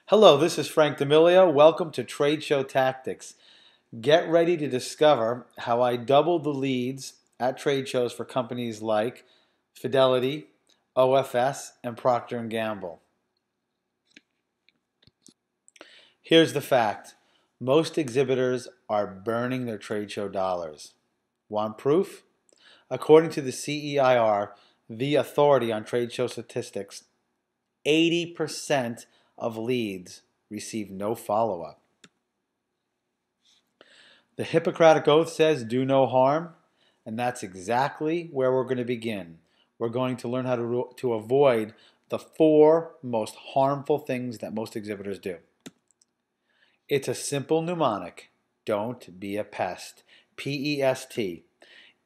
Hello, this is Frank D'Amelio. Welcome to Trade Show Tactics. Get ready to discover how I doubled the leads at trade shows for companies like Fidelity, OFS, and Procter & Gamble. Here's the fact. Most exhibitors are burning their trade show dollars. Want proof? According to the CEIR, the authority on trade show statistics, 80% of leads receive no follow-up. The Hippocratic Oath says do no harm, and that's exactly where we're going to begin. We're going to learn how to avoid the 4 most harmful things that most exhibitors do. It's a simple mnemonic. Don't be a pest. P-E-S-T.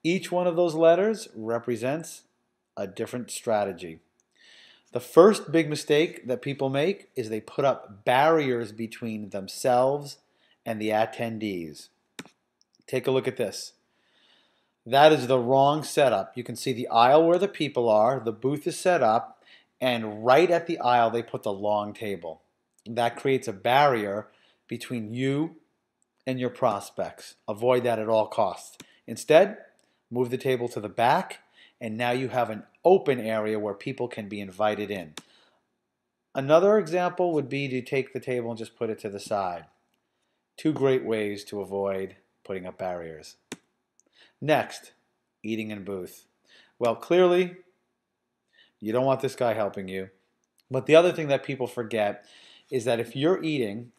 Each one of those letters represents a different strategy. The first big mistake that people make is they put up barriers between themselves and the attendees. Take a look at this. That is the wrong setup. You can see the aisle where the people are, the booth is set up, and right at the aisle they put the long table. That creates a barrier between you and your prospects. Avoid that at all costs. Instead, move the table to the back, and now you have an open area where people can be invited in. Another example would be to take the table and just put it to the side. 2 great ways to avoid putting up barriers. Next, eating in booth. Well, clearly, you don't want this guy helping you. But the other thing that people forget is that if you're eating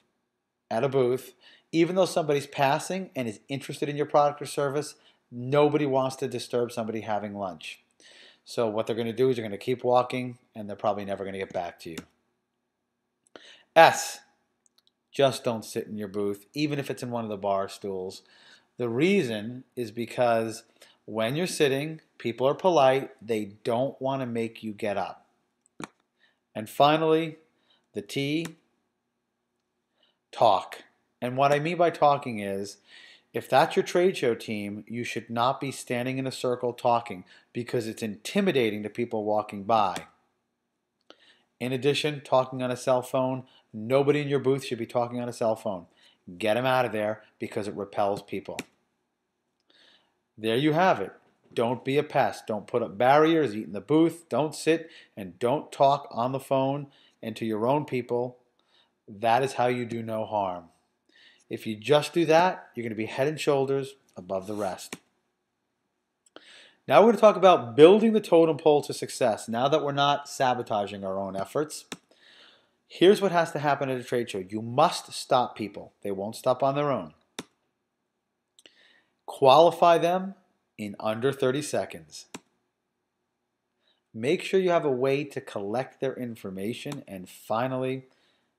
at a booth, even though somebody's passing and is interested in your product or service, nobody wants to disturb somebody having lunch. So what they're going to do is they're going to keep walking, and they're probably never going to get back to you. S, just don't sit in your booth, even if it's in one of the bar stools. The reason is because when you're sitting, people are polite. They don't want to make you get up. And finally, the T, talk. And what I mean by talking is, if that's your trade show team, you should not be standing in a circle talking because it's intimidating to people walking by. In addition, talking on a cell phone, nobody in your booth should be talking on a cell phone. Get them out of there because it repels people. There you have it. Don't be a pest. Don't put up barriers, eat in the booth, don't sit, and don't talk on the phone and to your own people. That is how you do no harm. If you just do that, you're going to be head and shoulders above the rest. Now we're going to talk about building the totem pole to success. Now that we're not sabotaging our own efforts, here's what has to happen at a trade show. You must stop people. They won't stop on their own. Qualify them in under 30 seconds. Make sure you have a way to collect their information, and finally,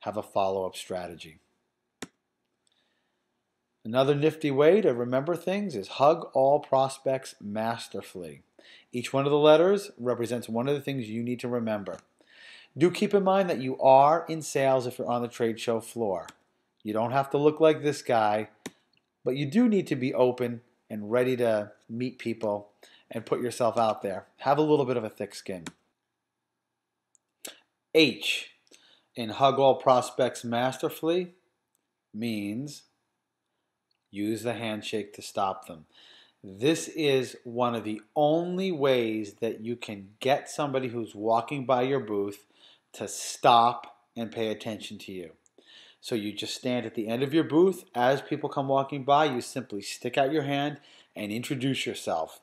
have a follow-up strategy. Another nifty way to remember things is hug all prospects masterfully. Each one of the letters represents one of the things you need to remember. Do keep in mind that you are in sales if you're on the trade show floor. You don't have to look like this guy, but you do need to be open and ready to meet people and put yourself out there. Have a little bit of a thick skin. H in hug all prospects masterfully means use the handshake to stop them. This is one of the only ways that you can get somebody who's walking by your booth to stop and pay attention to you. So you just stand at the end of your booth. As people come walking by, you simply stick out your hand and introduce yourself.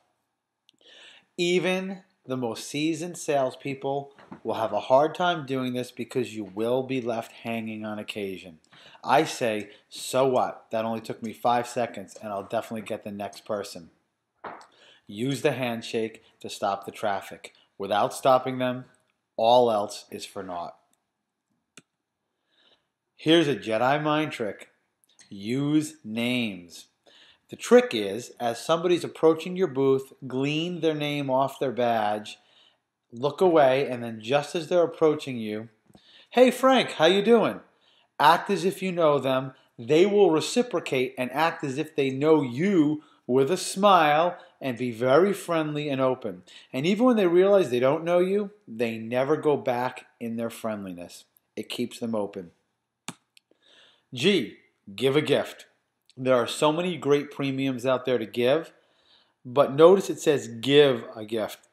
Even the most seasoned salespeople will have a hard time doing this because you will be left hanging on occasion. I say, so what? That only took me 5 seconds, and I'll definitely get the next person. Use the handshake to stop the traffic. Without stopping them, all else is for naught. Here's a Jedi mind trick. Use names. The trick is, as somebody's approaching your booth, glean their name off their badge, look away, and then just as they're approaching you, hey Frank, how you doing? Act as if you know them. They will reciprocate and act as if they know you with a smile and be very friendly and open. And even when they realize they don't know you, they never go back in their friendliness. It keeps them open. G, give a gift. There are so many great premiums out there to give, but notice it says give a gift.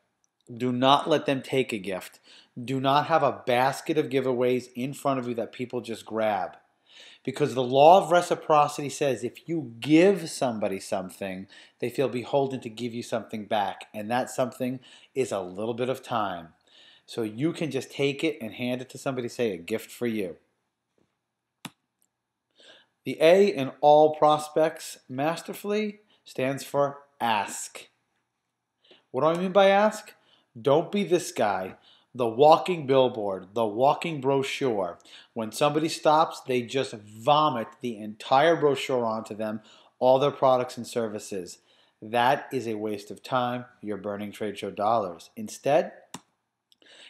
Do not let them take a gift. Do not have a basket of giveaways in front of you that people just grab. Because the law of reciprocity says if you give somebody something, they feel beholden to give you something back. And that something is a little bit of time. So you can just take it and hand it to somebody, say a gift for you. The A in all prospects masterfully stands for ask. What do I mean by ask? Don't be this guy, the walking billboard, the walking brochure. When somebody stops, they just vomit the entire brochure onto them, all their products and services. That is a waste of time. You're burning trade show dollars. Instead,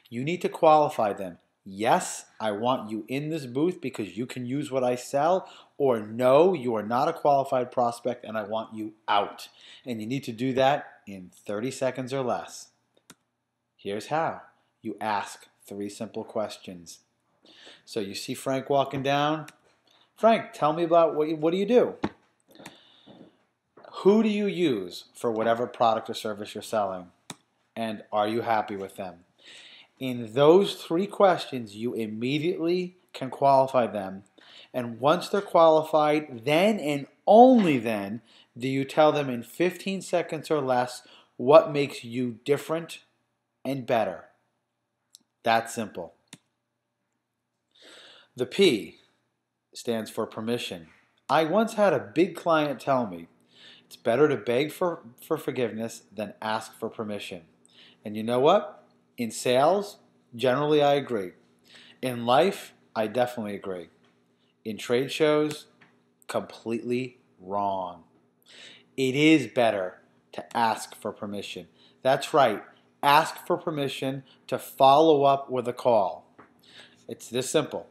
you need to qualify them. Yes, I want you in this booth because you can use what I sell, or no, you are not a qualified prospect and I want you out. And you need to do that in 30 seconds or less. Here's how. You ask 3 simple questions. So you see Frank walking down. Frank, tell me about what do you do? Who do you use for whatever product or service you're selling? And are you happy with them? In those 3 questions, you immediately can qualify them. And once they're qualified, then and only then do you tell them in 15 seconds or less what makes you different and better. That simple. The P stands for permission. I once had a big client tell me, it's better to beg for forgiveness than ask for permission. And you know what? In sales, generally I agree. In life, I definitely agree. In trade shows, completely wrong. It is better to ask for permission. That's right. Ask for permission to follow up with a call. It's this simple.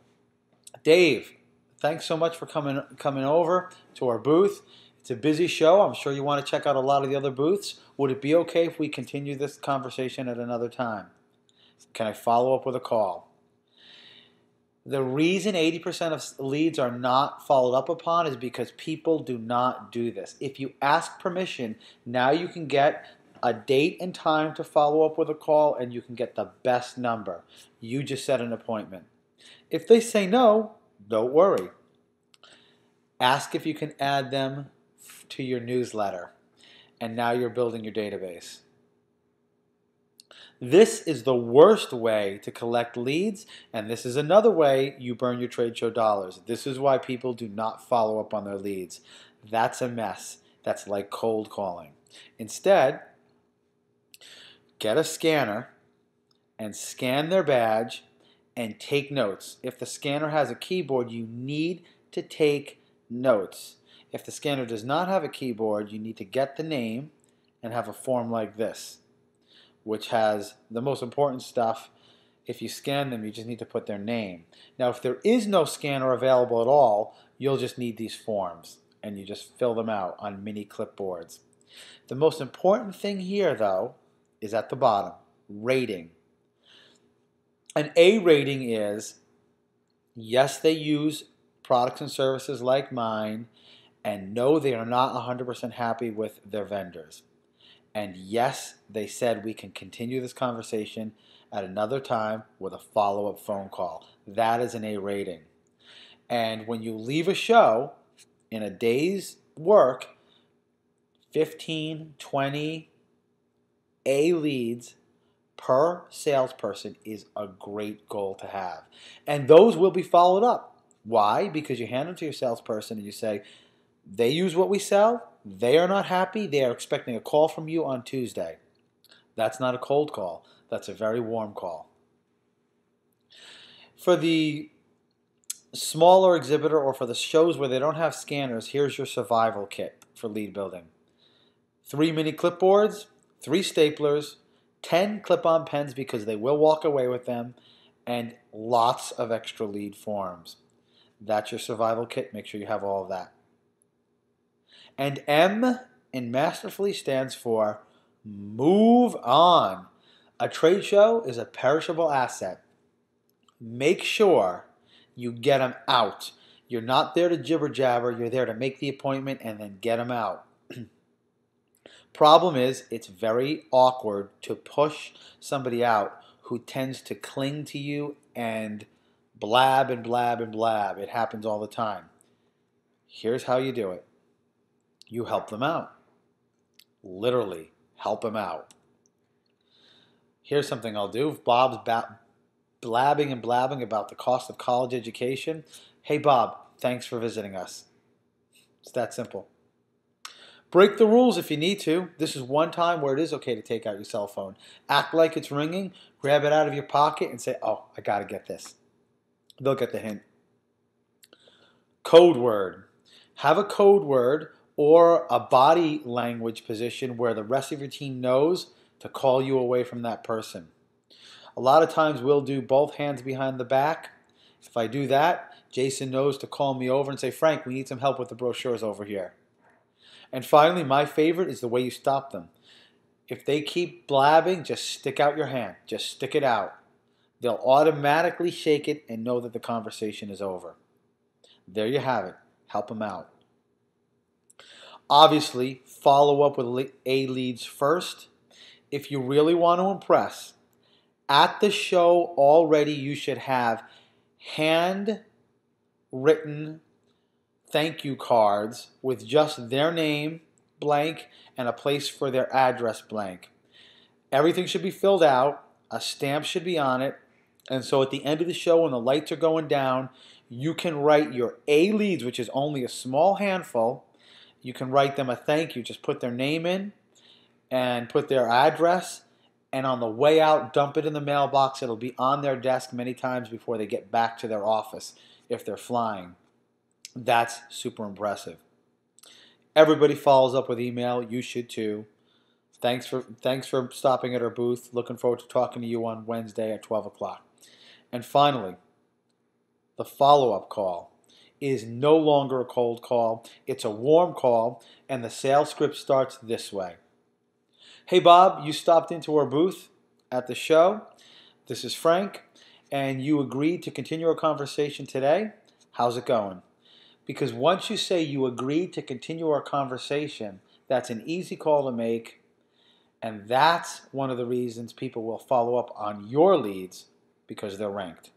Dave, thanks so much for coming over to our booth. It's a busy show. I'm sure you want to check out a lot of the other booths. Would it be okay if we continue this conversation at another time? Can I follow up with a call? The reason 80% of leads are not followed up upon is because people do not do this. If you ask permission, now you can get a date and time to follow up with a call and you can get the best number. You just set an appointment. If they say no, don't worry. Ask if you can add them to your newsletter. And now you're building your database. This is the worst way to collect leads, and this is another way you burn your trade show dollars. This is why people do not follow up on their leads. That's a mess. That's like cold calling. Instead, get a scanner and scan their badge and take notes. If the scanner has a keyboard, you need to take notes. If the scanner does not have a keyboard, you need to get the name and have a form like this, which has the most important stuff. If you scan them, you just need to put their name. Now, if there is no scanner available at all, you'll just need these forms, and you just fill them out on mini clipboards. The most important thing here, though, is at the bottom, rating. An A rating is, yes, they use products and services like mine, and no, they are not 100% happy with their vendors. And yes, they said we can continue this conversation at another time with a follow-up phone call. That is an A rating. And when you leave a show in a day's work, 15, 20 A leads per salesperson is a great goal to have. And those will be followed up. Why? Because you hand them to your salesperson and you say, they use what we sell. They are not happy. They are expecting a call from you on Tuesday. That's not a cold call. That's a very warm call. For the smaller exhibitor or for the shows where they don't have scanners, here's your survival kit for lead building. 3 mini clipboards, 3 staplers, 10 clip-on pens because they will walk away with them, and lots of extra lead forms. That's your survival kit. Make sure you have all of that. And M in masterfully stands for move on. A trade show is a perishable asset. Make sure you get them out. You're not there to jibber jabber. You're there to make the appointment and then get them out. Problem is, it's very awkward to push somebody out who tends to cling to you and blab and blab and blab. It happens all the time. Here's how you do it. You help them out. Literally, help them out. Here's something I'll do. If Bob's blabbing and blabbing about the cost of college education, hey Bob, thanks for visiting us. It's that simple. Break the rules if you need to. This is one time where it is okay to take out your cell phone. Act like it's ringing, grab it out of your pocket and say, oh, I got to get this. They'll get the hint. Code word. Have a code word or a body language position where the rest of your team knows to call you away from that person. A lot of times we'll do both hands behind the back. If I do that, Jason knows to call me over and say, Frank, we need some help with the brochures over here. And finally, my favorite is the way you stop them. If they keep blabbing, just stick out your hand. Just stick it out. They'll automatically shake it and know that the conversation is over. There you have it. Help them out. Obviously, follow up with A leads first. If you really want to impress, at the show already you should have handwritten thank you cards with just their name blank and a place for their address blank. Everything should be filled out. A stamp should be on it. And so at the end of the show when the lights are going down, you can write your A leads, which is only a small handful. You can write them a thank you. Just put their name in and put their address. And on the way out, dump it in the mailbox. It'll be on their desk many times before they get back to their office if they're flying. That's super impressive. Everybody follows up with email. You should too. Thanks for stopping at our booth. Looking forward to talking to you on Wednesday at 12 o'clock. And finally, the follow-up call is no longer a cold call. It's a warm call, and the sales script starts this way. Hey Bob, you stopped into our booth at the show. This is Frank, and you agreed to continue our conversation today. How's it going? Because once you say you agreed to continue our conversation, that's an easy call to make, and that's one of the reasons people will follow up on your leads because they're ranked.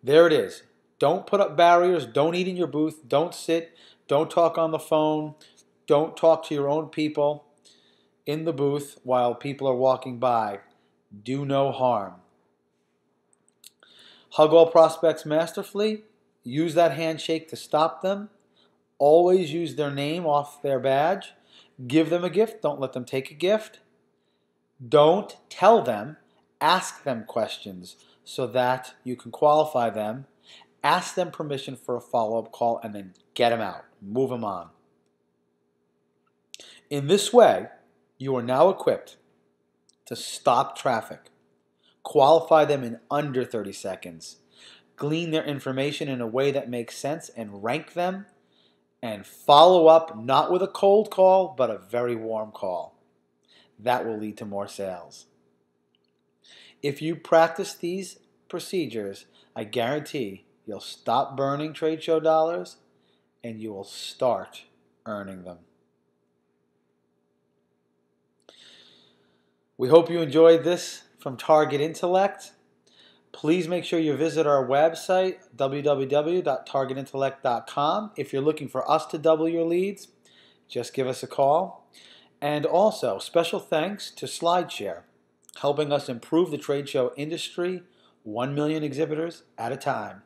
There it is. Don't put up barriers. Don't eat in your booth. Don't sit. Don't talk on the phone. Don't talk to your own people in the booth while people are walking by. Do no harm. Hug all prospects masterfully. Use that handshake to stop them. Always use their name off their badge. Give them a gift. Don't let them take a gift. Don't tell them. Ask them questions so that you can qualify them. Ask them permission for a follow-up call and then get them out. Move them on. In this way, you are now equipped to stop traffic, qualify them in under 30 seconds, glean their information in a way that makes sense and rank them, and follow up not with a cold call, but a very warm call. That will lead to more sales. If you practice these procedures, I guarantee you'll stop burning trade show dollars and you will start earning them. We hope you enjoyed this from Target Intellect. Please make sure you visit our website, www.targetintellect.com. If you're looking for us to double your leads, just give us a call. And also, special thanks to SlideShare, helping us improve the trade show industry 1 million exhibitors at a time.